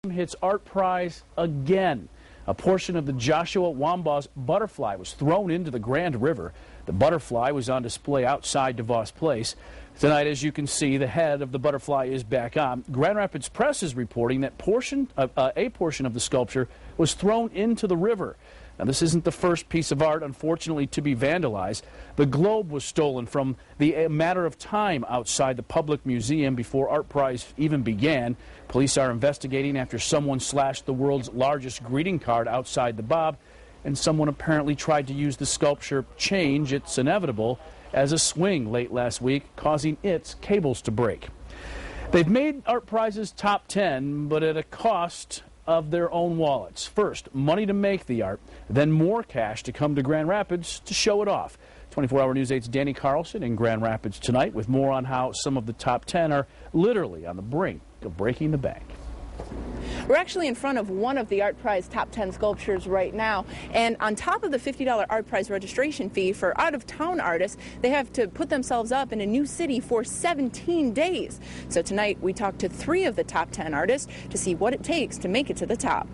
Hits ArtPrize again. A portion of the Joshua Wambaugh's butterfly was thrown into the Grand River. The butterfly was on display outside DeVos Place. Tonight, as you can see, the head of the butterfly is back on. Grand Rapids Press is reporting that a portion of the sculpture was thrown into the river. Now, this isn't the first piece of art, unfortunately, to be vandalized. The globe was stolen from the Matter of Time outside the public museum before ArtPrize even began. Police are investigating after someone slashed the world's largest greeting card outside the Bob, and someone apparently tried to use the sculpture Change, It's Inevitable as a swing late last week, causing its cables to break. They've made ArtPrize's top 10, but at a cost of their own wallets. First, money to make the art, then more cash to come to Grand Rapids to show it off. 24-Hour News 8's Danny Carlson in Grand Rapids tonight with more on how some of the top 10 are literally on the brink of breaking the bank. We're actually in front of one of the ArtPrize top 10 sculptures right now, and on top of the $50 ArtPrize registration fee for out-of-town artists, they have to put themselves up in a new city for 17 days. So tonight we talked to 3 of the top 10 artists to see what it takes to make it to the top.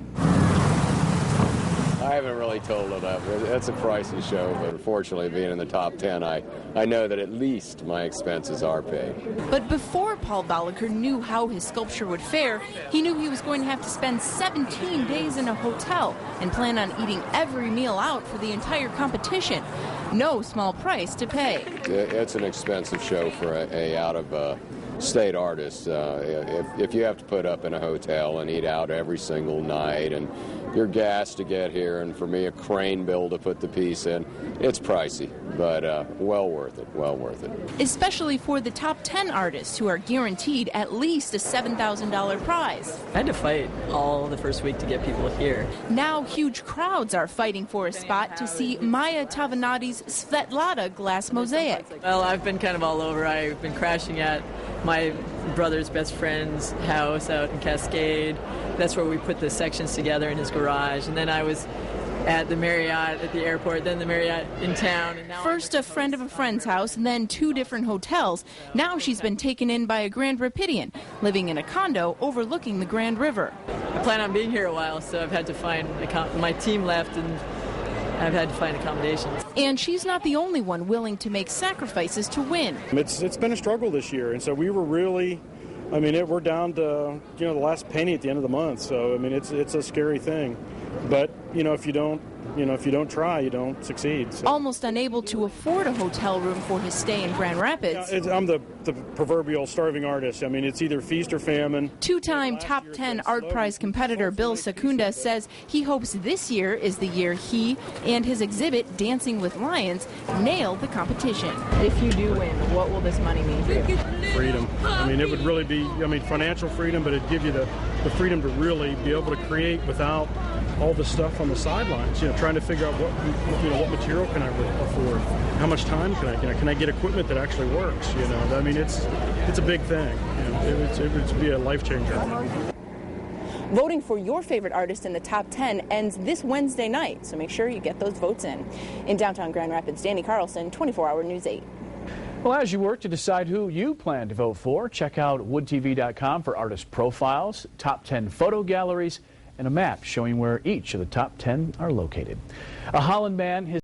I haven't really told it up. It's a pricey show, but unfortunately, being in the top 10, I know that at least my expenses are paid. But before Paul Bolliker knew how his sculpture would fare, he knew he was going to have to spend 17 days in a hotel and plan on eating every meal out for the entire competition. No small price to pay. It's an expensive show for a out-of-state artist. If you have to put up in a hotel and eat out every single night, and your gas to get here, and for me a crane bill to put the piece in, it's pricey, but well worth it, well worth it. Especially for the top 10 artists who are guaranteed at least a $7,000 prize. I had to fight all the first week to get people here. Now huge crowds are fighting for a spot to see Maya Tavanati's Svetlana glass mosaic. Well, I've been kind of all over. I've been crashing at my brother's best friend's house out in Cascade. That's where we put the sections together in his garage. And then I was at the Marriott at the airport, then the Marriott in town. And now first a friend of a friend's house, and then 2 different hotels. Now she's been taken in by a Grand Rapidian, living in a condo overlooking the Grand River. I plan on being here a while, so I've had to find, my team left, and I've had to find accommodations. And she's not the only one willing to make sacrifices to win. It's been a struggle this year, and so we were really, we're down to, the last penny at the end of the month. So, it's a scary thing. But, if you don't try, you don't succeed. So. Almost unable to afford a hotel room for his stay in Grand Rapids. I'm the proverbial starving artist. It's either feast or famine. 2-time top 10 ArtPrize competitor Bill Secunda says he hopes this year is the year he and his exhibit, Dancing with Lions, nail the competition. If you do win, what will this money mean for you? Freedom. It would really be, financial freedom, but it'd give you the freedom to really be able to create without all the stuff on the sidelines, trying to figure out what material can I afford, how much time can I get equipment that actually works, it's a big thing, it would be a life changer. Voting for your favorite artist in the top 10 ends this Wednesday night, so make sure you get those votes in. In downtown Grand Rapids, Danny Carlson, 24-Hour News 8. Well, as you work to decide who you plan to vote for, check out woodtv.com for artist profiles, top 10 photo galleries, and a map showing where each of the top 10 are located. A Holland man, his